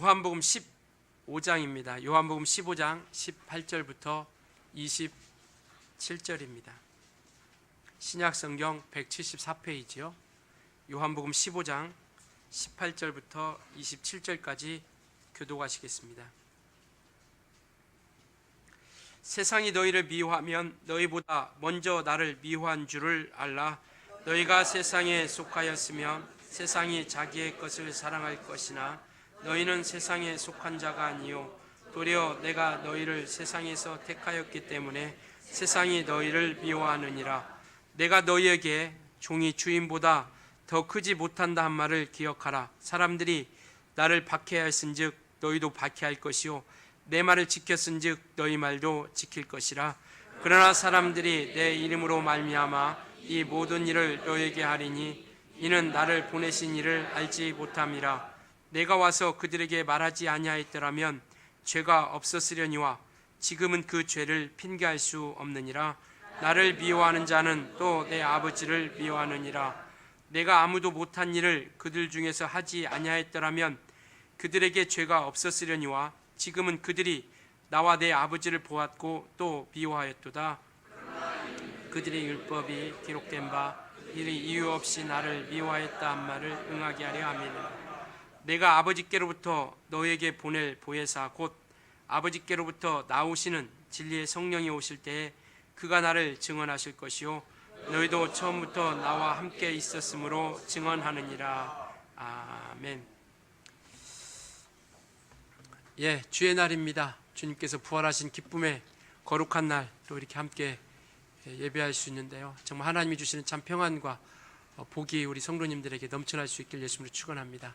요한복음 15장입니다. 요한복음 15장 18절부터 27절입니다. 신약성경 174페이지요. 요한복음 15장 18절부터 27절까지 교독하시겠습니다. 세상이 너희를 미워하면 너희보다 먼저 나를 미워한 줄을 알라. 너희가 세상에 속하였으면 세상이 자기의 것을 사랑할 것이나 너희는 세상에 속한 자가 아니요 도리어 내가 너희를 세상에서 택하였기 때문에 세상이 너희를 미워하느니라. 내가 너희에게 종이 주인보다 더 크지 못한다 한 말을 기억하라. 사람들이 나를 박해하였은즉 너희도 박해할 것이요 내 말을 지켰은즉 너희 말도 지킬 것이라. 그러나 사람들이 내 이름으로 말미암아 이 모든 일을 너희에게 하리니 이는 나를 보내신 이를 알지 못함이라. 내가 와서 그들에게 말하지 아니하였더라면 죄가 없었으려니와 지금은 그 죄를 핑계할 수 없느니라. 나를 미워하는 자는 또 내 아버지를 미워하느니라. 내가 아무도 못한 일을 그들 중에서 하지 아니하였더라면 그들에게 죄가 없었으려니와 지금은 그들이 나와 내 아버지를 보았고 또 미워하였도다. 그들의 율법이 기록된 바 이리 이유 없이 나를 미워하였다 한 말을 응하게 하려 함이니라. 내가 아버지께로부터 너희에게 보낼 보혜사 곧 아버지께로부터 나오시는 진리의 성령이 오실 때에 그가 나를 증언하실 것이요 너희도 처음부터 나와 함께 있었으므로 증언하느니라. 아멘. 주의 날입니다. 주님께서 부활하신 기쁨의 거룩한 날 또 이렇게 함께 예배할 수 있는데요. 정말 하나님이 주시는 참 평안과 복이 우리 성도님들에게 넘쳐날 수 있길 예수님으로 축원합니다.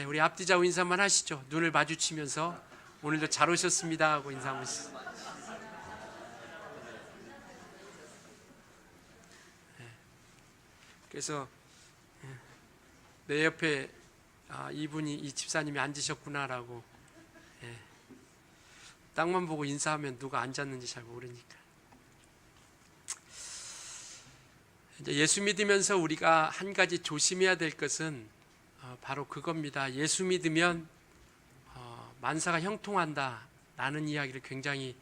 우리 앞뒤 좌우 인사만 하시죠. 눈을 마주치면서 오늘도 잘 오셨습니다 하고 인사하고 있습니다. 그래서 내 옆에 이분이 이 집사님이 앉으셨구나라고 땅만 보고 인사하면 누가 앉았는지 잘 모르니까. 이제 예수 믿으면서 우리가 한 가지 조심해야 될 것은 바로 그겁니다. 예수 믿으면 만사가 형통한다 라는 이야기를 굉장히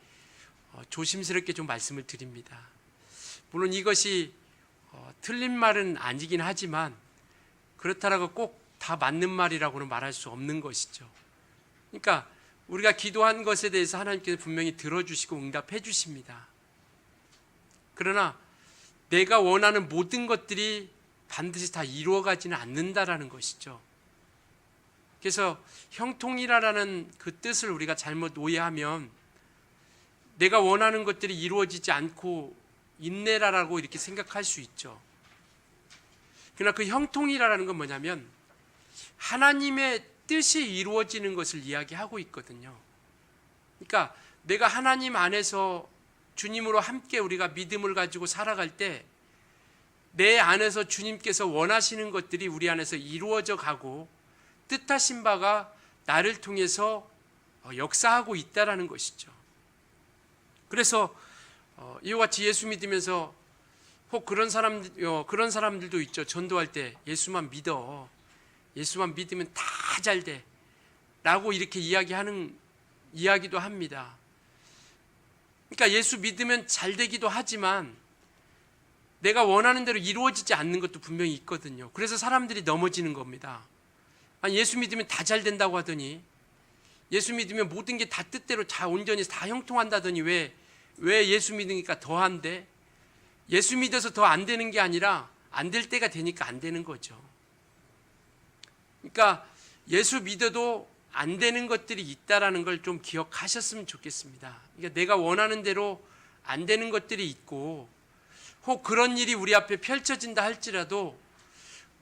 조심스럽게 좀 말씀을 드립니다. 물론 이것이 틀린 말은 아니긴 하지만 그렇다라고 꼭 다 맞는 말이라고는 말할 수 없는 것이죠. 그러니까 우리가 기도한 것에 대해서 하나님께서 분명히 들어주시고 응답해 주십니다. 그러나 내가 원하는 모든 것들이 반드시 다 이루어가지는 않는다라는 것이죠. 그래서 형통이라는 그 뜻을 우리가 잘못 오해하면 내가 원하는 것들이 이루어지지 않고 인내라라고 이렇게 생각할 수 있죠. 그러나 그 형통이라는 건 뭐냐면 하나님의 뜻이 이루어지는 것을 이야기하고 있거든요. 그러니까 내가 하나님 안에서 주님으로 함께 우리가 믿음을 가지고 살아갈 때 내 안에서 주님께서 원하시는 것들이 우리 안에서 이루어져 가고 뜻하신 바가 나를 통해서 역사하고 있다라는 것이죠. 그래서 이와 같이 예수 믿으면서 혹 그런 사람들도 있죠. 전도할 때 예수만 믿어. 예수만 믿으면 다 잘 돼. 라고 이렇게 이야기도 합니다. 그러니까 예수 믿으면 잘 되기도 하지만 내가 원하는 대로 이루어지지 않는 것도 분명히 있거든요. 그래서 사람들이 넘어지는 겁니다. 아니, 예수 믿으면 다 잘 된다고 하더니 예수 믿으면 모든 게 다 뜻대로 다 온전히 다 형통한다더니 왜 예수 믿으니까 더 안 돼? 예수 믿어서 더 안 되는 게 아니라 안 될 때가 되니까 안 되는 거죠. 그러니까 예수 믿어도 안 되는 것들이 있다라는 걸 좀 기억하셨으면 좋겠습니다. 그러니까 내가 원하는 대로 안 되는 것들이 있고 혹 그런 일이 우리 앞에 펼쳐진다 할지라도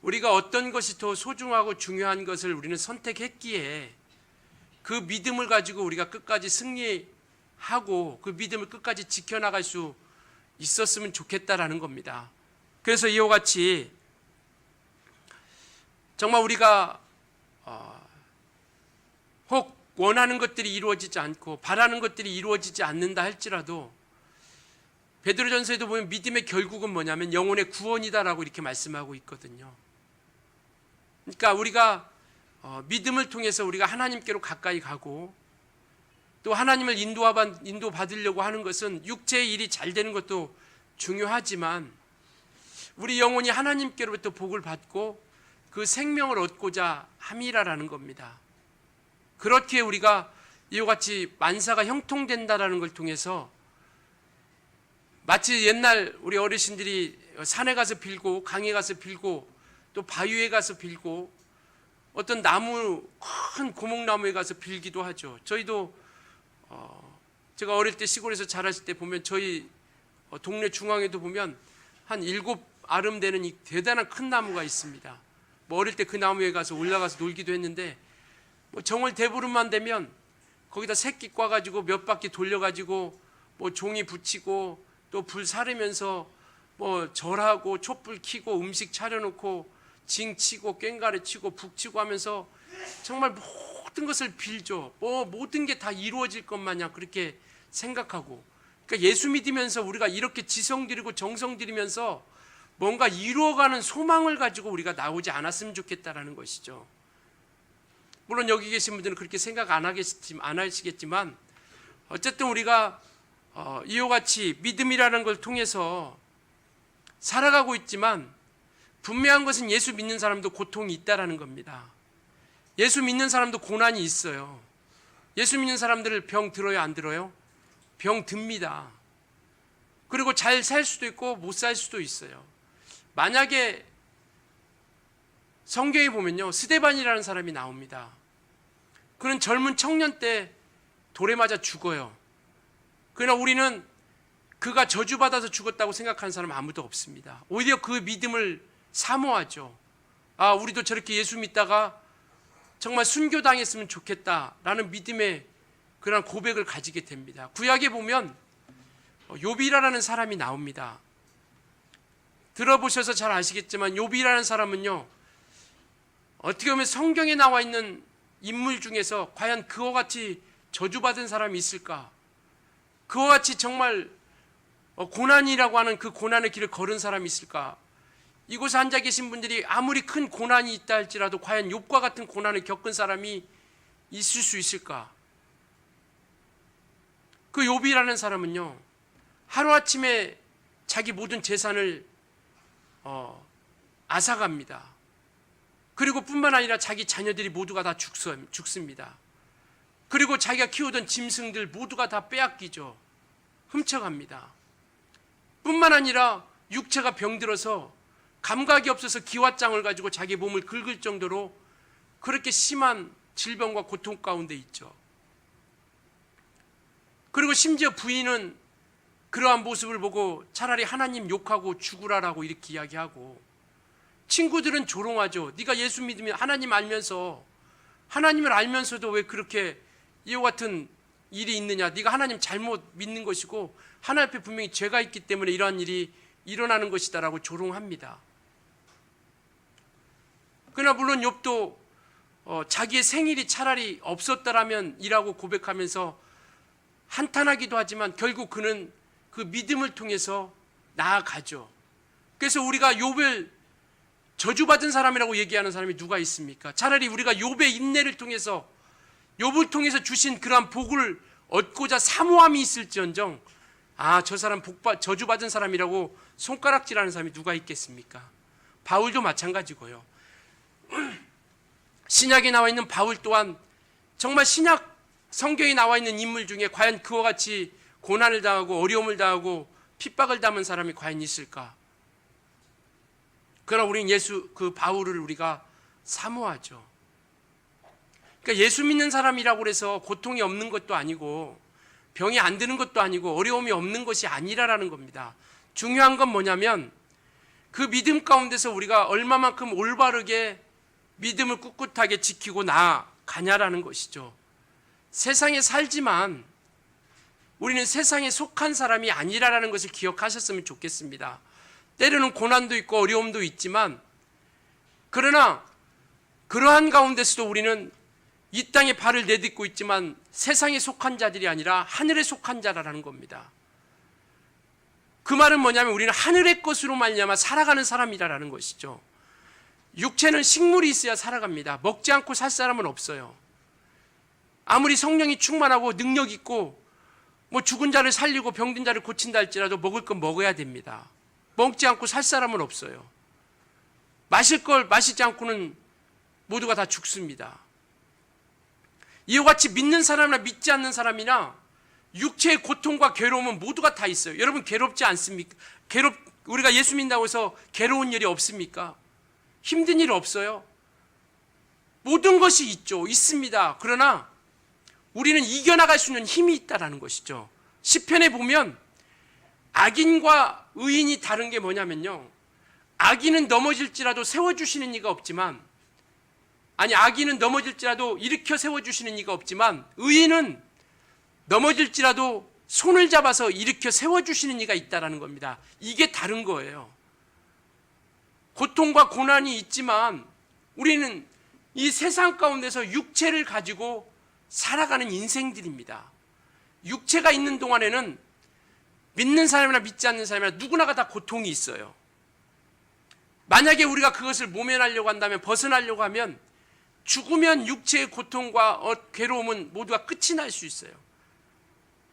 우리가 어떤 것이 더 소중하고 중요한 것을 우리는 선택했기에 그 믿음을 가지고 우리가 끝까지 승리하고 그 믿음을 끝까지 지켜나갈 수 있었으면 좋겠다라는 겁니다. 그래서 이와 같이 정말 우리가 혹 원하는 것들이 이루어지지 않고 바라는 것들이 이루어지지 않는다 할지라도 베드로전서에도 보면 믿음의 결국은 뭐냐면 영혼의 구원이다라고 이렇게 말씀하고 있거든요. 그러니까 우리가 믿음을 통해서 우리가 하나님께로 가까이 가고 또 하나님을 인도받으려고 하는 것은 육체의 일이 잘 되는 것도 중요하지만 우리 영혼이 하나님께로부터 복을 받고 그 생명을 얻고자 함이라라는 겁니다. 그렇게 우리가 이와 같이 만사가 형통된다라는 걸 통해서 마치 옛날 우리 어르신들이 산에 가서 빌고 강에 가서 빌고 또 바위에 가서 빌고 어떤 나무 큰 고목나무에 가서 빌기도 하죠. 저희도 제가 어릴 때 시골에서 자랐을 때 보면 저희 동네 중앙에도 보면 한 7아름 되는 이 대단한 큰 나무가 있습니다. 뭐 어릴 때 그 나무에 가서 올라가서 놀기도 했는데 뭐 정월 대보름만 되면 거기다 새끼 꽈가지고 몇 바퀴 돌려가지고 뭐 종이 붙이고 또 불 사르면서 뭐 절하고 촛불 켜고 음식 차려놓고 징 치고 꽹가리 치고 북 치고 하면서 정말 모든 것을 빌죠. 뭐 모든 게 다 이루어질 것 마냥 그렇게 생각하고, 그러니까 예수 믿으면서 우리가 이렇게 지성 들이고 정성 들이면서 뭔가 이루어가는 소망을 가지고 우리가 나오지 않았으면 좋겠다라는 것이죠. 물론 여기 계신 분들은 그렇게 생각 안 하시겠지만 어쨌든 우리가 이와 같이 믿음이라는 걸 통해서 살아가고 있지만 분명한 것은 예수 믿는 사람도 고통이 있다라는 겁니다. 예수 믿는 사람도 고난이 있어요. 예수 믿는 사람들을 병 들어요, 안 들어요? 병 듭니다. 그리고 잘 살 수도 있고 못 살 수도 있어요. 만약에 성경에 보면요, 스데반이라는 사람이 나옵니다. 그는 젊은 청년 때 돌에 맞아 죽어요. 그러나 우리는 그가 저주받아서 죽었다고 생각하는 사람은 아무도 없습니다. 오히려 그 믿음을 사모하죠. 아, 우리도 저렇게 예수 믿다가 정말 순교당했으면 좋겠다라는 믿음의 그런 고백을 가지게 됩니다. 구약에 보면 욥이라는 사람이 나옵니다. 들어보셔서 잘 아시겠지만 욥이라는 사람은요, 어떻게 보면 성경에 나와 있는 인물 중에서 과연 그와 같이 저주받은 사람이 있을까? 그와 같이 정말 고난이라고 하는 그 고난의 길을 걸은 사람이 있을까? 이곳에 앉아 계신 분들이 아무리 큰 고난이 있다 할지라도 과연 욥과 같은 고난을 겪은 사람이 있을 수 있을까? 그 욥이라는 사람은요, 하루아침에 자기 모든 재산을 앗아갑니다. 그리고 뿐만 아니라 자기 자녀들이 모두가 다 죽습니다. 그리고 자기가 키우던 짐승들 모두가 다 빼앗기죠. 훔쳐갑니다. 뿐만 아니라 육체가 병들어서 감각이 없어서 기왓장을 가지고 자기 몸을 긁을 정도로 그렇게 심한 질병과 고통 가운데 있죠. 그리고 심지어 부인은 그러한 모습을 보고 차라리 하나님 욕하고 죽으라라고 이렇게 이야기하고, 친구들은 조롱하죠. 네가 예수 믿으면 하나님 알면서, 하나님을 알면서도 왜 그렇게 이와 같은 일이 있느냐, 네가 하나님 잘못 믿는 것이고 하나님 앞에 분명히 죄가 있기 때문에 이러한 일이 일어나는 것이다라고 조롱합니다. 그러나 물론 욥도 자기의 생일이 차라리 없었다라면 이라고 고백하면서 한탄하기도 하지만 결국 그는 그 믿음을 통해서 나아가죠. 그래서 우리가 욥을 저주받은 사람이라고 얘기하는 사람이 누가 있습니까? 차라리 우리가 욥의 인내를 통해서, 욥을 통해서 주신 그러한 복을 얻고자 사모함이 있을지언정, 아, 저 사람 저주받은 사람이라고 손가락질하는 사람이 누가 있겠습니까? 바울도 마찬가지고요. 신약에 나와 있는 바울 또한 정말 신약 성경에 나와 있는 인물 중에 과연 그와 같이 고난을 당하고 어려움을 당하고 핍박을 당한 사람이 과연 있을까? 그러나 우리는 그 바울을 우리가 사모하죠. 그러니까 예수 믿는 사람이라고 해서 고통이 없는 것도 아니고 병이 안 드는 것도 아니고 어려움이 없는 것이 아니라라는 겁니다. 중요한 건 뭐냐면 그 믿음 가운데서 우리가 얼마만큼 올바르게 믿음을 꿋꿋하게 지키고 나아가냐라는 것이죠. 세상에 살지만 우리는 세상에 속한 사람이 아니라라는 것을 기억하셨으면 좋겠습니다. 때로는 고난도 있고 어려움도 있지만, 그러나 그러한 가운데서도 우리는 이 땅에 발을 내딛고 있지만 세상에 속한 자들이 아니라 하늘에 속한 자라는 겁니다. 그 말은 뭐냐면 우리는 하늘의 것으로 말미암아 살아가는 사람이라는 것이죠. 육체는 식물이 있어야 살아갑니다. 먹지 않고 살 사람은 없어요. 아무리 성령이 충만하고 능력 있고 뭐 죽은 자를 살리고 병든 자를 고친다 할지라도 먹을 건 먹어야 됩니다. 먹지 않고 살 사람은 없어요. 마실 걸 마시지 않고는 모두가 다 죽습니다. 이와 같이 믿는 사람이나 믿지 않는 사람이나 육체의 고통과 괴로움은 모두가 다 있어요. 여러분 괴롭지 않습니까? 우리가 예수 믿는다고 해서 괴로운 일이 없습니까? 힘든 일 없어요? 모든 것이 있죠. 있습니다. 그러나 우리는 이겨나갈 수 있는 힘이 있다는 것이죠. 시편에 보면 악인과 의인이 다른 게 뭐냐면요, 악인은 넘어질지라도 세워주시는 이가 없지만, 악인은 넘어질지라도 일으켜 세워주시는 이가 없지만 의인은 넘어질지라도 손을 잡아서 일으켜 세워주시는 이가 있다는 겁니다. 이게 다른 거예요. 고통과 고난이 있지만 우리는 이 세상 가운데서 육체를 가지고 살아가는 인생들입니다. 육체가 있는 동안에는 믿는 사람이나 믿지 않는 사람이나 누구나가 다 고통이 있어요. 만약에 우리가 그것을 모면하려고 한다면, 벗어나려고 하면 죽으면 육체의 고통과 괴로움은 모두가 끝이 날 수 있어요.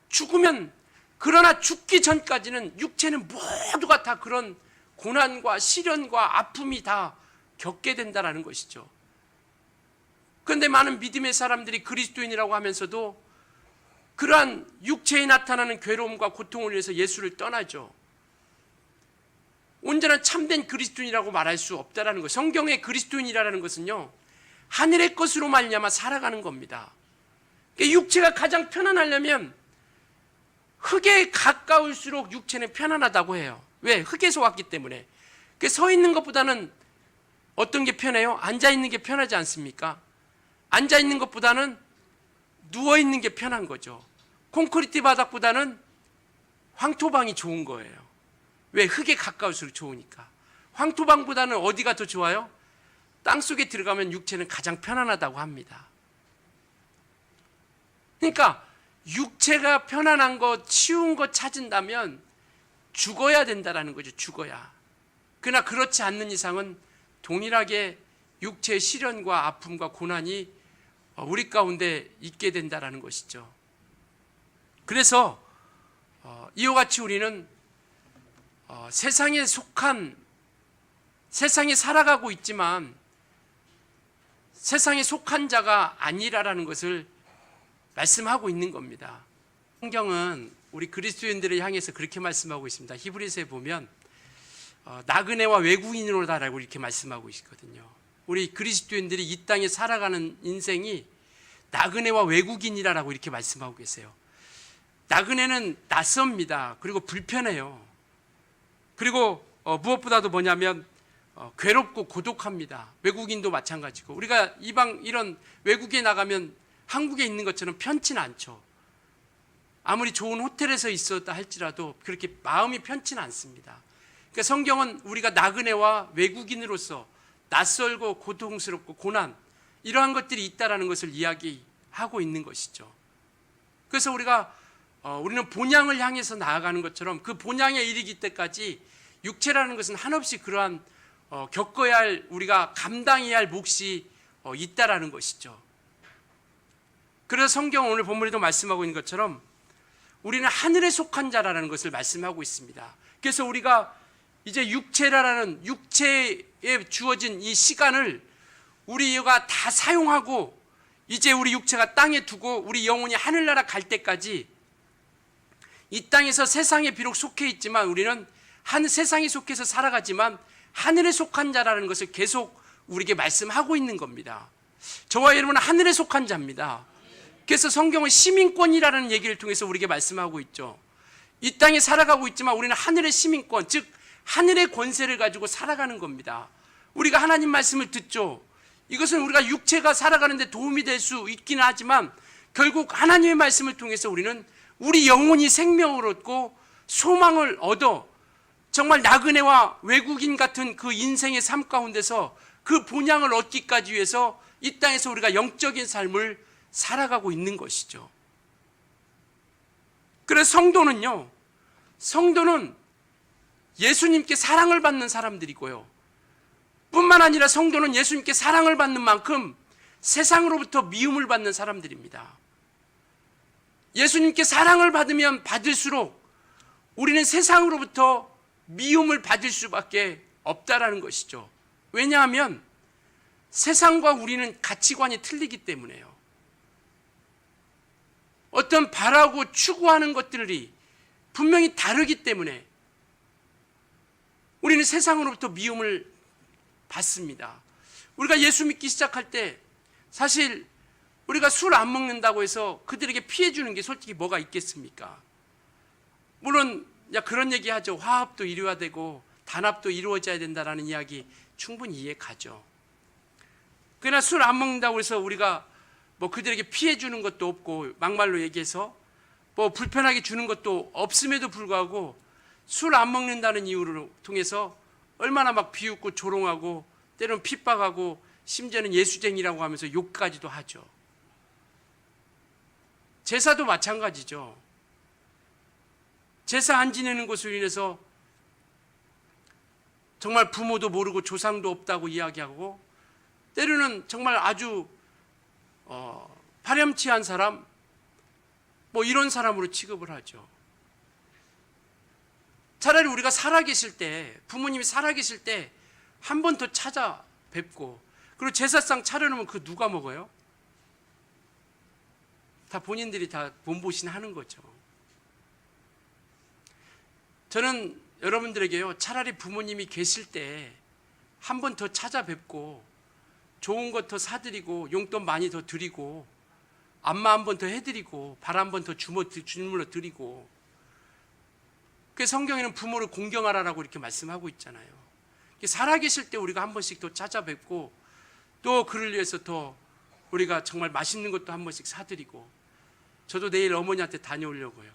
죽으면, 그러나 죽기 전까지는 육체는 모두가 다 그런 고난과 시련과 아픔이 다 겪게 된다는 것이죠. 그런데 많은 믿음의 사람들이 그리스도인이라고 하면서도 그러한 육체에 나타나는 괴로움과 고통을 위해서 예수를 떠나죠. 온전한 참된 그리스도인이라고 말할 수 없다는 것. 성경의 그리스도인이라는 것은요, 하늘의 것으로 말미암아 살아가는 겁니다. 육체가 가장 편안하려면 흙에 가까울수록 육체는 편안하다고 해요. 왜? 흙에서 왔기 때문에. 서 있는 것보다는 어떤 게 편해요? 앉아 있는 게 편하지 않습니까? 앉아 있는 것보다는 누워 있는 게 편한 거죠. 콘크리트 바닥보다는 황토방이 좋은 거예요. 왜? 흙에 가까울수록 좋으니까. 황토방보다는 어디가 더 좋아요? 땅속에 들어가면 육체는 가장 편안하다고 합니다. 그러니까 육체가 편안한 것, 쉬운 것 찾은다면 죽어야 된다는 거죠. 죽어야. 그러나 그렇지 않는 이상은 동일하게 육체의 시련과 아픔과 고난이 우리 가운데 있게 된다는 것이죠. 그래서 이와 같이 우리는 세상에 살아가고 있지만 세상에 속한 자가 아니라는 것을 말씀하고 있는 겁니다. 성경은 우리 그리스도인들을 향해서 그렇게 말씀하고 있습니다. 히브리서에 보면 나그네와 외국인으로다라고 이렇게 말씀하고 있거든요. 우리 그리스도인들이 이 땅에 살아가는 인생이 나그네와 외국인이라고 이렇게 말씀하고 계세요. 나그네는 낯섭니다. 그리고 불편해요. 그리고 무엇보다도 뭐냐면 괴롭고 고독합니다. 외국인도 마찬가지고. 우리가 이런 외국에 나가면 한국에 있는 것처럼 편치는 않죠. 아무리 좋은 호텔에서 있었다 할지라도 그렇게 마음이 편치는 않습니다. 그러니까 성경은 우리가 나그네와 외국인으로서 낯설고 고통스럽고 고난, 이러한 것들이 있다는 것을 이야기하고 있는 것이죠. 그래서 우리는 본향을 향해서 나아가는 것처럼 그 본향에 이르기 때까지 육체라는 것은 한없이 그러한 겪어야 할, 우리가 감당해야 할 몫이 있다라는 것이죠. 그래서 성경은 오늘 본문에도 말씀하고 있는 것처럼 우리는 하늘에 속한 자라는 것을 말씀하고 있습니다. 그래서 우리가 이제 육체에 주어진 이 시간을 우리가 다 사용하고 이제 우리 육체가 땅에 두고 우리 영혼이 하늘나라 갈 때까지 이 땅에서 세상에 비록 속해 있지만 우리는 세상에 속해서 살아가지만 하늘에 속한 자라는 것을 계속 우리에게 말씀하고 있는 겁니다. 저와 여러분은 하늘에 속한 자입니다. 그래서 성경은 시민권이라는 얘기를 통해서 우리에게 말씀하고 있죠. 이 땅에 살아가고 있지만 우리는 하늘의 시민권, 즉 하늘의 권세를 가지고 살아가는 겁니다. 우리가 하나님 말씀을 듣죠. 이것은 우리가 육체가 살아가는 데 도움이 될 수 있기는 하지만 결국 하나님의 말씀을 통해서 우리는 우리 영혼이 생명을 얻고 소망을 얻어 정말 나그네와 외국인 같은 그 인생의 삶 가운데서 그 본향을 얻기까지 위해서 이 땅에서 우리가 영적인 삶을 살아가고 있는 것이죠. 그래서 성도는 예수님께 사랑을 받는 사람들이고요. 뿐만 아니라 성도는 예수님께 사랑을 받는 만큼 세상으로부터 미움을 받는 사람들입니다. 예수님께 사랑을 받으면 받을수록 우리는 세상으로부터 미움을 받을 수밖에 없다라는 것이죠. 왜냐하면 세상과 우리는 가치관이 틀리기 때문에요. 어떤 바라고 추구하는 것들이 분명히 다르기 때문에 우리는 세상으로부터 미움을 받습니다. 우리가 예수 믿기 시작할 때 사실 우리가 술 안 먹는다고 해서 그들에게 피해 주는 게 솔직히 뭐가 있겠습니까? 물론 그런 얘기 하죠. 화합도 이루어되고 단합도 이루어져야 된다라는 이야기 충분히 이해 가죠. 그러나 술 안 먹는다고 해서 우리가 그들에게 피해 주는 것도 없고, 막말로 얘기해서 불편하게 주는 것도 없음에도 불구하고 술 안 먹는다는 이유를 통해서 얼마나 비웃고 조롱하고 때로는 핍박하고 심지어는 예수쟁이라고 하면서 욕까지도 하죠. 제사도 마찬가지죠. 제사 안 지내는 것으로 인해서 정말 부모도 모르고 조상도 없다고 이야기하고, 때로는 정말 아주 파렴치한 사람, 이런 사람으로 취급을 하죠. 차라리 우리가 살아계실 때, 부모님이 살아계실 때 한 번 더 찾아뵙고, 그리고 제사상 차려놓으면 그거 누가 먹어요? 다 본인들이 다 몸보신 하는 거죠. 저는 여러분들에게요, 차라리 부모님이 계실 때 한 번 더 찾아뵙고 좋은 것 더 사드리고 용돈 많이 더 드리고 안마 한 번 더 해드리고 발 한 번 더 주물러 드리고, 그 성경에는 부모를 공경하라라고 이렇게 말씀하고 있잖아요. 살아계실 때 우리가 한 번씩 더 찾아뵙고 또 그를 위해서 더 우리가 정말 맛있는 것도 한 번씩 사드리고, 저도 내일 어머니한테 다녀오려고요.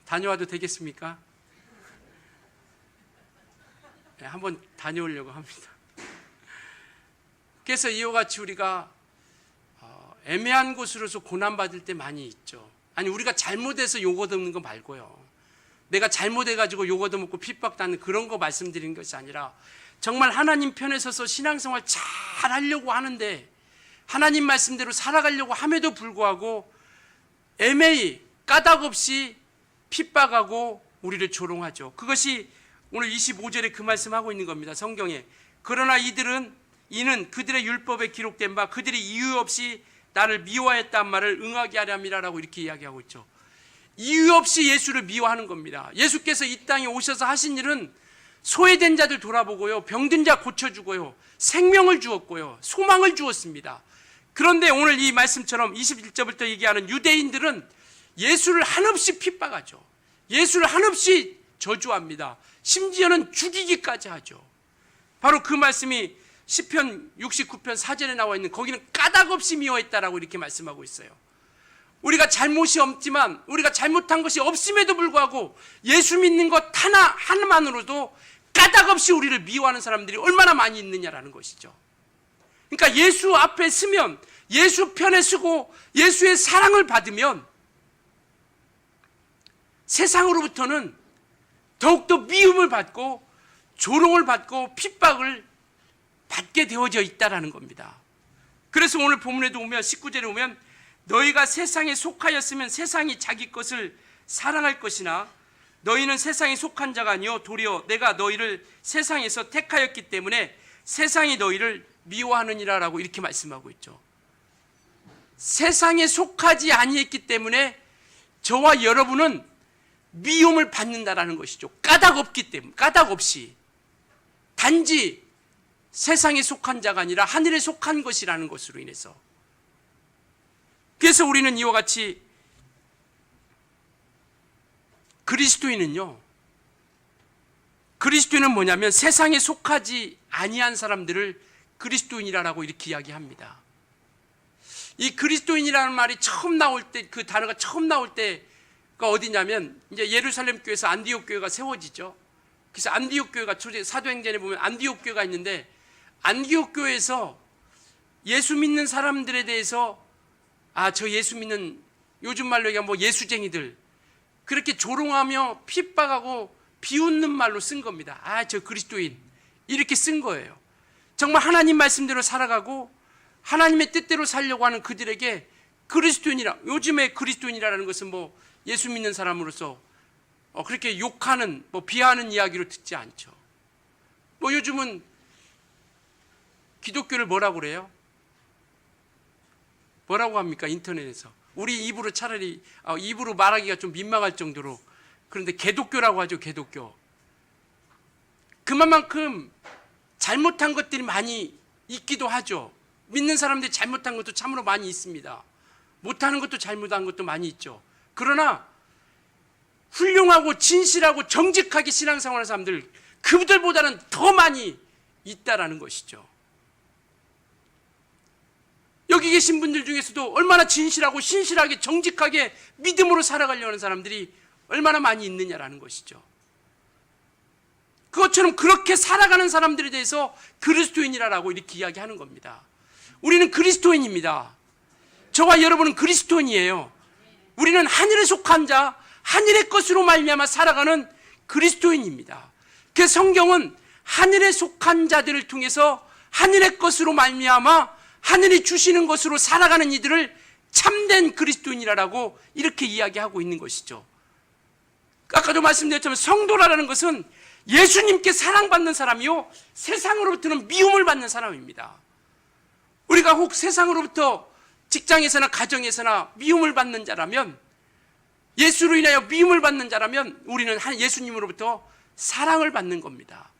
다녀와도 되겠습니까? 네, 한번 다녀오려고 합니다. 그래서 이와 같이 우리가 애매한 곳으로서 고난받을 때 많이 있죠. 아니, 우리가 잘못해서 욕 얻는 거 말고요. 내가 잘못해가지고 욕 얻어먹고 핍박받는 그런 거 말씀드리는 것이 아니라, 정말 하나님 편에 서서 신앙생활 잘 하려고 하는데 하나님 말씀대로 살아가려고 함에도 불구하고 애매히 까닭없이 핍박하고 우리를 조롱하죠. 그것이 오늘 25절에 그 말씀하고 있는 겁니다. 성경에. 그러나 이는 그들의 율법에 기록된 바 그들이 이유 없이 나를 미워했단 말을 응하게 하렴이라라고 이렇게 이야기하고 있죠. 이유 없이 예수를 미워하는 겁니다. 예수께서 이 땅에 오셔서 하신 일은 소외된 자들 돌아보고요, 병든 자 고쳐주고요, 생명을 주었고요, 소망을 주었습니다. 그런데 오늘 이 말씀처럼 21절부터 얘기하는 유대인들은 예수를 한없이 핍박하죠. 예수를 한없이 저주합니다. 심지어는 죽이기까지 하죠. 바로 그 말씀이 시편 69편 4절에 나와 있는, 거기는 까닭없이 미워했다라고 이렇게 말씀하고 있어요. 우리가 잘못이 없지만, 우리가 잘못한 것이 없음에도 불구하고 예수 믿는 것 하나만으로도 까닭없이 우리를 미워하는 사람들이 얼마나 많이 있느냐라는 것이죠. 그러니까 예수 앞에 서면, 예수 편에 서고 예수의 사랑을 받으면 세상으로부터는 더욱더 미움을 받고 조롱을 받고 핍박을 받게 되어져 있다라는 겁니다. 그래서 오늘 본문에도 오면 19절에 오면, 너희가 세상에 속하였으면 세상이 자기 것을 사랑할 것이나 너희는 세상에 속한 자가 아니요 도리어 내가 너희를 세상에서 택하였기 때문에 세상이 너희를 미워하느니라라고 이렇게 말씀하고 있죠. 세상에 속하지 아니했기 때문에 저와 여러분은 미움을 받는다라는 것이죠. 까닭 없기 때문에, 까닭 없이. 단지 세상에 속한 자가 아니라 하늘에 속한 것이라는 것으로 인해서. 그래서 우리는 이와 같이 그리스도인은 뭐냐면 세상에 속하지 아니한 사람들을 그리스도인이라고 이렇게 이야기합니다. 이 그리스도인이라는 말이 처음 나올 때, 그 단어가 처음 나올 때가 어디냐면 이제 예루살렘 교회에서 안디옥 교회가 세워지죠. 그래서 안디옥 교회가 사도행전에 보면 안디옥 교회가 있는데, 안디옥 교회에서 예수 믿는 사람들에 대해서 저 예수 믿는, 요즘 말로 얘기하면 예수쟁이들, 그렇게 조롱하며 핍박하고 비웃는 말로 쓴 겁니다. 저 그리스도인, 이렇게 쓴 거예요. 정말 하나님 말씀대로 살아가고 하나님의 뜻대로 살려고 하는 그들에게 그리스도인이라, 요즘에 그리스도인이라는 것은 뭐 예수 믿는 사람으로서 그렇게 욕하는, 비하하는 이야기로 듣지 않죠. 요즘은 기독교를 뭐라고 그래요? 뭐라고 합니까? 인터넷에서. 우리 입으로 차라리, 입으로 말하기가 좀 민망할 정도로. 그런데 개독교라고 하죠, 개독교. 그만큼 잘못한 것들이 많이 있기도 하죠. 믿는 사람들이 잘못한 것도 참으로 많이 있습니다. 못하는 것도 잘못한 것도 많이 있죠. 그러나 훌륭하고 진실하고 정직하게 신앙생활하는 사람들, 그들보다는 더 많이 있다라는 것이죠. 여기 계신 분들 중에서도 얼마나 진실하고 신실하게 정직하게 믿음으로 살아가려는 사람들이 얼마나 많이 있느냐라는 것이죠. 그것처럼 그렇게 살아가는 사람들에 대해서 그리스도인이라고 이렇게 이야기하는 겁니다. 우리는 그리스도인입니다. 저와 여러분은 그리스도인이에요. 우리는 하늘에 속한 자, 하늘의 것으로 말미암아 살아가는 그리스도인입니다. 그 성경은 하늘에 속한 자들을 통해서 하늘의 것으로 말미암아 하늘이 주시는 것으로 살아가는 이들을 참된 그리스도인이라고 이렇게 이야기하고 있는 것이죠. 아까도 말씀드렸지만 성도라는 것은 예수님께 사랑받는 사람이요, 세상으로부터는 미움을 받는 사람입니다. 우리가 혹 세상으로부터 직장에서나 가정에서나 미움을 받는 자라면, 예수로 인하여 미움을 받는 자라면 우리는 예수님으로부터 사랑을 받는 겁니다.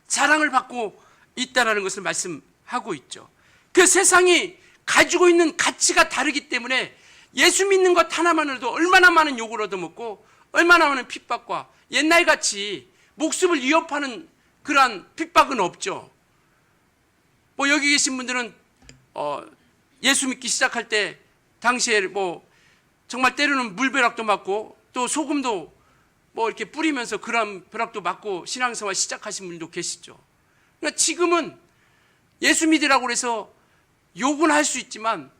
사랑을 받고 있다는 것을 말씀하고 있죠. 그 세상이 가지고 있는 가치가 다르기 때문에 예수 믿는 것 하나만으로도 얼마나 많은 욕을 얻어먹고 얼마나 많은 핍박과, 옛날같이 목숨을 위협하는 그러한 핍박은 없죠. 여기 계신 분들은 예수 믿기 시작할 때 당시에 정말 때로는 물벼락도 맞고 또 소금도 이렇게 뿌리면서 그런 벼락도 맞고 신앙생활 시작하신 분도 계시죠. 그러니까 지금은 예수 믿으라고 해서 욕은 할 수 있지만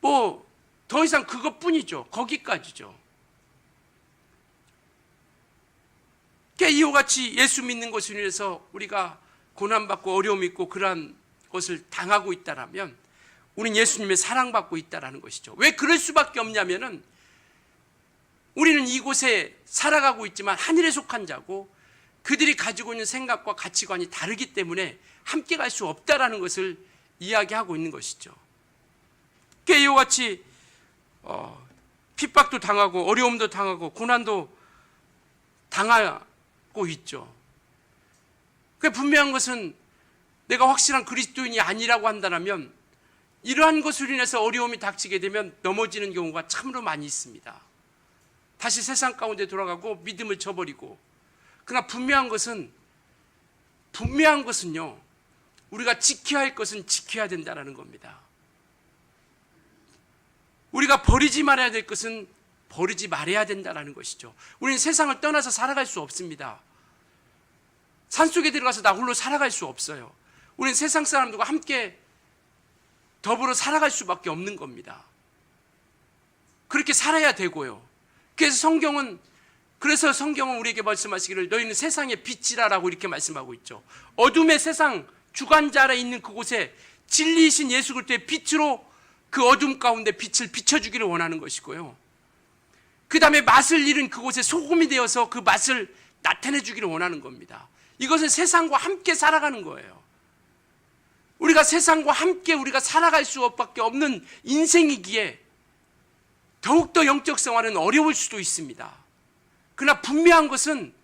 더 이상 그것뿐이죠. 거기까지죠. 그러니까 이와 같이 예수 믿는 것으로 인해서 우리가 고난받고 어려움이 있고 그러한 것을 당하고 있다라면 우리는 예수님의 사랑받고 있다라는 것이죠. 왜 그럴 수밖에 없냐면은 우리는 이곳에 살아가고 있지만 하늘에 속한 자고 그들이 가지고 있는 생각과 가치관이 다르기 때문에 함께 갈 수 없다라는 것을 이야기하고 있는 것이죠. 그러니까 이와 같이 핍박도 당하고 어려움도 당하고 고난도 당하고 있죠. 그 분명한 것은 내가 확실한 그리스도인이 아니라고 한다면 이러한 것으로 인해서 어려움이 닥치게 되면 넘어지는 경우가 참으로 많이 있습니다. 다시 세상 가운데 돌아가고 믿음을 저버리고. 그러나 분명한 것은요, 우리가 지켜야 할 것은 지켜야 된다는 겁니다. 우리가 버리지 말아야 될 것은 버리지 말아야 된다는 것이죠. 우리는 세상을 떠나서 살아갈 수 없습니다. 산속에 들어가서 나 홀로 살아갈 수 없어요. 우리는 세상 사람들과 함께 더불어 살아갈 수밖에 없는 겁니다. 그렇게 살아야 되고요. 그래서 성경은 우리에게 말씀하시기를 너희는 세상의 빛이라라고 이렇게 말씀하고 있죠. 어둠의 세상 주관자 아래 있는 그곳에 진리이신 예수 그리스도의 빛으로 그 어둠 가운데 빛을 비춰주기를 원하는 것이고요. 그 다음에 맛을 잃은 그곳에 소금이 되어서 그 맛을 나타내 주기를 원하는 겁니다. 이것은 세상과 함께 살아가는 거예요. 우리가 세상과 함께 우리가 살아갈 수밖에 없는 인생이기에 더욱더 영적 생활은 어려울 수도 있습니다. 그러나 분명한 것은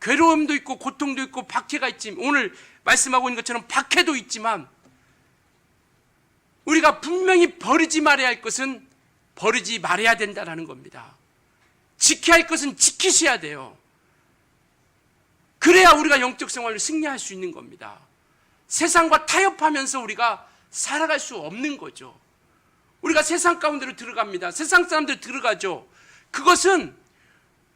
괴로움도 있고 고통도 있고 박해가 있지만, 오늘 말씀하고 있는 것처럼 박해도 있지만 우리가 분명히 버리지 말아야 할 것은 버리지 말아야 된다는 겁니다. 지켜야 할 것은 지키셔야 돼요. 그래야 우리가 영적 생활을 승리할 수 있는 겁니다. 세상과 타협하면서 우리가 살아갈 수 없는 거죠. 우리가 세상 가운데로 들어갑니다. 세상 사람들 들어가죠. 그것은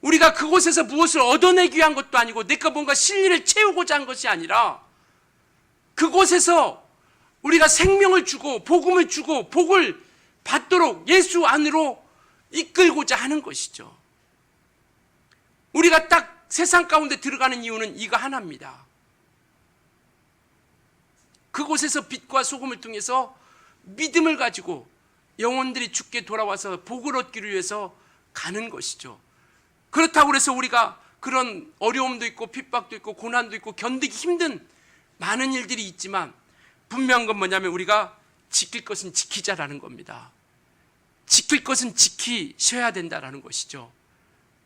우리가 그곳에서 무엇을 얻어내기 위한 것도 아니고 내가 뭔가 실리를 채우고자 한 것이 아니라 그곳에서 우리가 생명을 주고 복음을 주고 복을 받도록 예수 안으로 이끌고자 하는 것이죠. 우리가 딱 세상 가운데 들어가는 이유는 이거 하나입니다. 그곳에서 빛과 소금을 통해서 믿음을 가지고 영혼들이 죽게 돌아와서 복을 얻기를 위해서 가는 것이죠. 그렇다고 해서 우리가 그런 어려움도 있고 핍박도 있고 고난도 있고 견디기 힘든 많은 일들이 있지만 분명한 건 뭐냐면 우리가 지킬 것은 지키자라는 겁니다. 지킬 것은 지키셔야 된다라는 것이죠.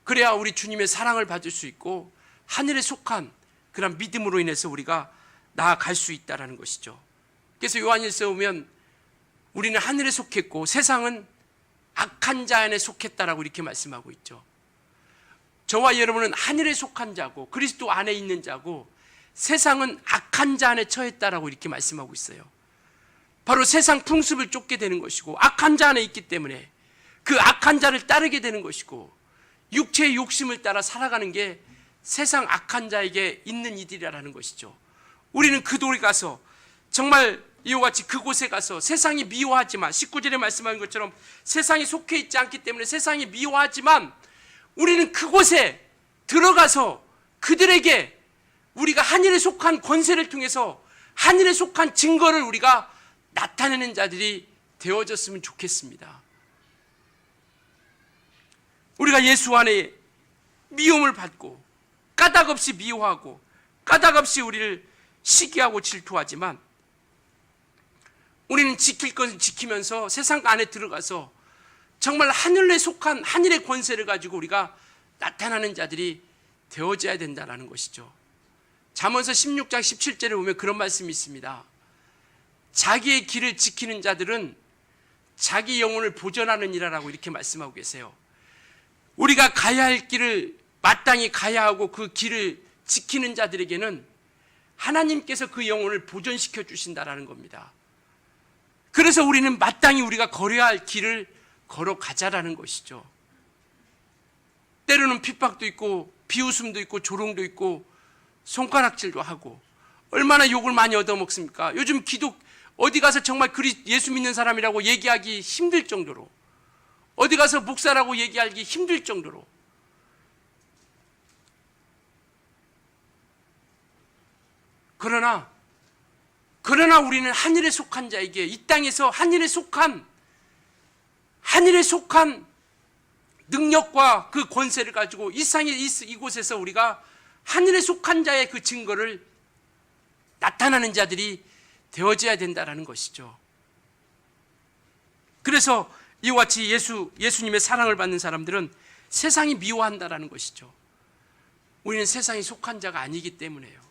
그래야 우리 주님의 사랑을 받을 수 있고 하늘에 속한 그런 믿음으로 인해서 우리가 나아갈 수 있다라는 것이죠. 그래서 요한일서에 보면 우리는 하늘에 속했고 세상은 악한 자 안에 속했다라고 이렇게 말씀하고 있죠. 저와 여러분은 하늘에 속한 자고 그리스도 안에 있는 자고 세상은 악한 자 안에 처했다라고 이렇게 말씀하고 있어요. 바로 세상 풍습을 쫓게 되는 것이고 악한 자 안에 있기 때문에 그 악한 자를 따르게 되는 것이고 육체의 욕심을 따라 살아가는 게 세상 악한 자에게 있는 이들이라는 것이죠. 우리는 그 돌에 가서 정말 이와 같이 그곳에 가서 세상이 미워하지만 19절에 말씀하는 것처럼 세상이 속해 있지 않기 때문에 세상이 미워하지만 우리는 그곳에 들어가서 그들에게 우리가 하늘에 속한 권세를 통해서 하늘에 속한 증거를 우리가 나타내는 자들이 되어졌으면 좋겠습니다. 우리가 예수 안에 미움을 받고 까닭없이 미워하고 까닭없이 우리를 시기하고 질투하지만 우리는 지킬 것을 지키면서 세상 안에 들어가서 정말 하늘에 속한 하늘의 권세를 가지고 우리가 나타나는 자들이 되어져야 된다는 것이죠. 잠언서 16장 17절에 보면 그런 말씀이 있습니다. 자기의 길을 지키는 자들은 자기 영혼을 보전하는 이라라고 이렇게 말씀하고 계세요. 우리가 가야 할 길을 마땅히 가야 하고 그 길을 지키는 자들에게는 하나님께서 그 영혼을 보존시켜 주신다라는 겁니다. 그래서 우리는 마땅히 우리가 걸어야 할 길을 걸어가자라는 것이죠. 때로는 핍박도 있고 비웃음도 있고 조롱도 있고 손가락질도 하고 얼마나 욕을 많이 얻어먹습니까? 요즘 기독 어디 가서 정말 예수 믿는 사람이라고 얘기하기 힘들 정도로 어디 가서 목사라고 얘기하기 힘들 정도로 그러나 우리는 하늘에 속한 자에게 이 땅에서 하늘에 속한 능력과 그 권세를 가지고 이곳에서 우리가 하늘에 속한 자의 그 증거를 나타나는 자들이 되어져야 된다는 것이죠. 그래서 이와 같이 예수님의 사랑을 받는 사람들은 세상이 미워한다는 것이죠. 우리는 세상에 속한 자가 아니기 때문에요.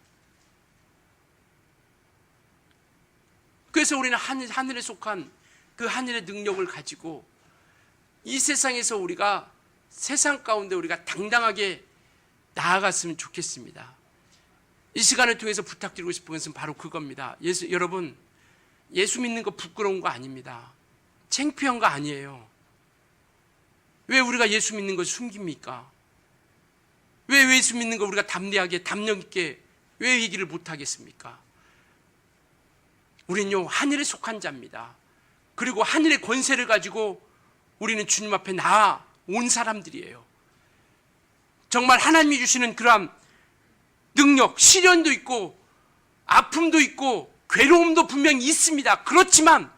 그래서 우리는 하늘에 속한 그 하늘의 능력을 가지고 이 세상에서 우리가 세상 가운데 우리가 당당하게 나아갔으면 좋겠습니다. 이 시간을 통해서 부탁드리고 싶은 것은 바로 그겁니다. 여러분, 예수 믿는 거 부끄러운 거 아닙니다. 창피한 거 아니에요. 왜 우리가 예수 믿는 걸 숨깁니까? 왜 예수 믿는 거 우리가 담대하게 담력 있게 왜 얘기를 못 하겠습니까? 우리는요 하늘에 속한 자입니다. 그리고 하늘의 권세를 가지고 우리는 주님 앞에 나아온 사람들이에요. 정말 하나님이 주시는 그러한 능력, 시련도 있고 아픔도 있고 괴로움도 분명히 있습니다. 그렇지만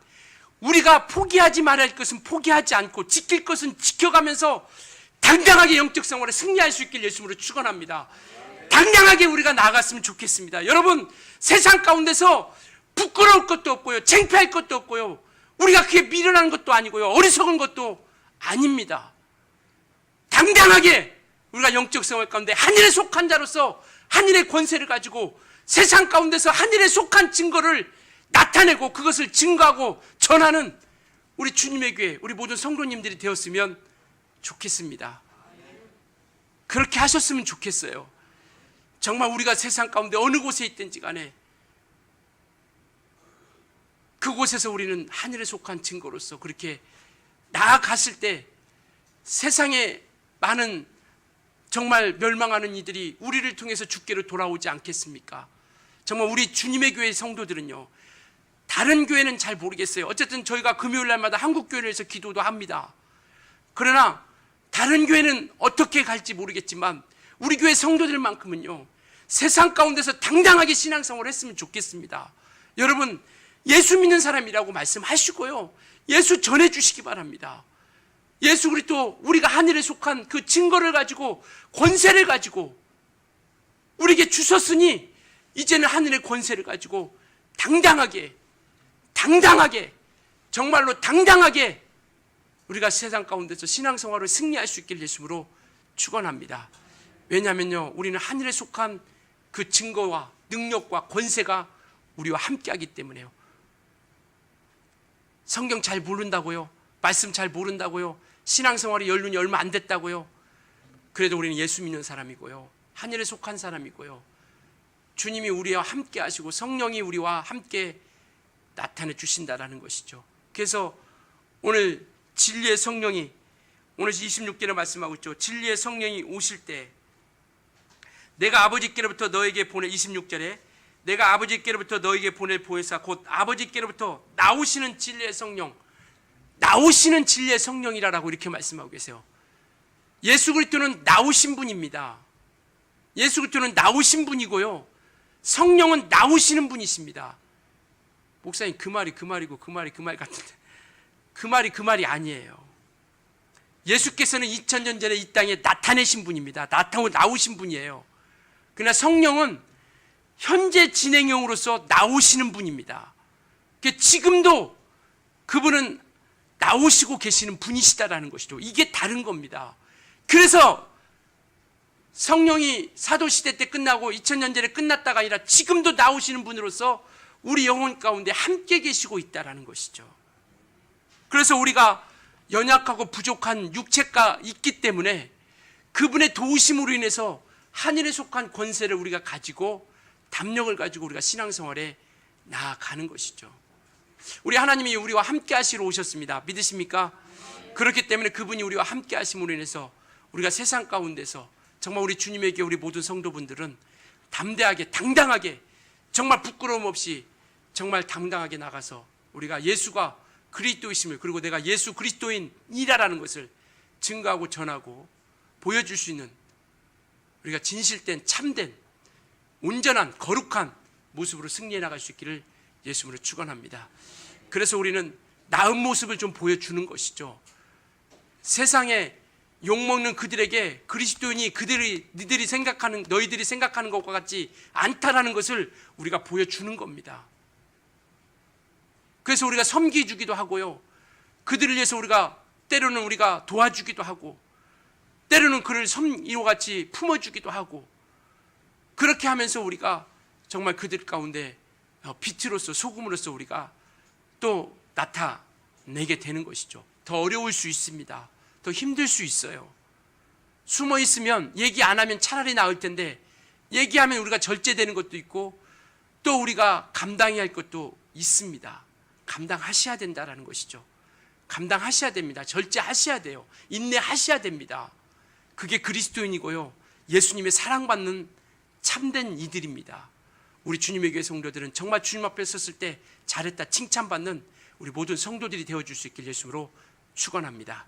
우리가 포기하지 말아야 할 것은 포기하지 않고 지킬 것은 지켜가면서 당당하게 영적 생활에 승리할 수 있길 예수님으로 축원합니다. 당당하게 우리가 나아갔으면 좋겠습니다. 여러분, 세상 가운데서 부끄러울 것도 없고요, 창피할 것도 없고요, 우리가 그게 미련한 것도 아니고요, 어리석은 것도 아닙니다. 당당하게 우리가 영적 생활 가운데 하늘에 속한 자로서 하늘의 권세를 가지고 세상 가운데서 하늘에 속한 증거를 나타내고 그것을 증거하고 전하는 우리 주님의 교회, 우리 모든 성도님들이 되었으면 좋겠습니다. 그렇게 하셨으면 좋겠어요. 정말 우리가 세상 가운데 어느 곳에 있든지 간에 그곳에서 우리는 하늘에 속한 증거로서 그렇게 나아갔을 때 세상에 많은 정말 멸망하는 이들이 우리를 통해서 주께로 돌아오지 않겠습니까? 정말 우리 주님의 교회 성도들은요, 다른 교회는 잘 모르겠어요. 어쨌든 저희가 금요일 날마다 한국교회에서 기도도 합니다. 그러나 다른 교회는 어떻게 갈지 모르겠지만 우리 교회 성도들만큼은요 세상 가운데서 당당하게 신앙생활을 했으면 좋겠습니다. 여러분, 예수 믿는 사람이라고 말씀하시고요, 예수 전해주시기 바랍니다. 예수 그리스도, 우리가 하늘에 속한 그 증거를 가지고, 권세를 가지고 우리에게 주셨으니 이제는 하늘의 권세를 가지고 당당하게, 정말로 당당하게 우리가 세상 가운데서 신앙생활을 승리할 수 있길 예수로 축원합니다. 왜냐하면요, 우리는 하늘에 속한 그 증거와 능력과 권세가 우리와 함께하기 때문에요. 성경 잘 모른다고요? 말씀 잘 모른다고요? 신앙생활의 연륜이 얼마 안 됐다고요? 그래도 우리는 예수 믿는 사람이고요, 하늘에 속한 사람이고요, 주님이 우리와 함께 하시고 성령이 우리와 함께 나타내 주신다라는 것이죠. 그래서 오늘 진리의 성령이, 오늘 26절에 말씀하고 있죠. 진리의 성령이 오실 때 내가 아버지께로부터 너에게 보내, 26절에 내가 아버지께로부터 너에게 보낼 보혜사 곧 아버지께로부터 나오시는 진리의 성령, 나오시는 진리의 성령이라고 이렇게 말씀하고 계세요. 예수 그리스도는 나오신 분입니다. 예수 그리스도는 나오신 분이고요, 성령은 나오시는 분이십니다. 목사님, 그 말이 그 말이고 그 말이 그 말 같은데 그 말이 아니에요. 예수께서는 2000년 전에 이 땅에 나타내신 분입니다. 나오신 분이에요. 그러나 성령은 현재 진행형으로서 나오시는 분입니다. 지금도 그분은 나오시고 계시는 분이시다라는 것이죠. 이게 다른 겁니다. 그래서 성령이 사도시대 때 끝나고 2000년 전에 끝났다가 아니라 지금도 나오시는 분으로서 우리 영혼 가운데 함께 계시고 있다라는 것이죠. 그래서 우리가 연약하고 부족한 육체가 있기 때문에 그분의 도우심으로 인해서 하늘에 속한 권세를 우리가 가지고, 담력을 가지고 우리가 신앙생활에 나아가는 것이죠. 우리 하나님이 우리와 함께 하시러 오셨습니다. 믿으십니까? 그렇기 때문에 그분이 우리와 함께 하심으로 인해서 우리가 세상 가운데서 정말 우리 주님에게, 우리 모든 성도분들은 담대하게, 당당하게, 정말 부끄러움 없이 정말 당당하게 나가서 우리가 예수가 그리스도이심을, 그리고 내가 예수 그리스도인이라는 것을 증거하고 전하고 보여줄 수 있는, 우리가 진실된, 참된, 온전한, 거룩한 모습으로 승리해 나갈 수 있기를 예수님으로 축원합니다. 그래서 우리는 나은 모습을 좀 보여주는 것이죠. 세상에 욕먹는 그들에게 그리스도인이 너희들이 생각하는 것과 같지 않다라는 것을 우리가 보여주는 겁니다. 그래서 우리가 섬기주기도 하고요, 그들을 위해서 때로는 우리가 도와주기도 하고, 때로는 그를 이와같이 품어주기도 하고, 그렇게 하면서 우리가 정말 그들 가운데 빛으로서, 소금으로서 우리가 또 나타내게 되는 것이죠. 더 어려울 수 있습니다. 더 힘들 수 있어요. 숨어 있으면, 얘기 안 하면 차라리 나을 텐데, 얘기하면 우리가 절제되는 것도 있고, 또 우리가 감당해야 할 것도 있습니다. 감당하셔야 된다라는 것이죠. 감당하셔야 됩니다. 절제하셔야 돼요. 인내하셔야 됩니다. 그게 그리스도인이고요, 예수님의 사랑받는 참된 이들입니다. 우리 주님의 교회 성도들은 정말 주님 앞에 섰을 때 잘했다 칭찬받는 우리 모든 성도들이 되어줄 수 있길 예수로 축원합니다.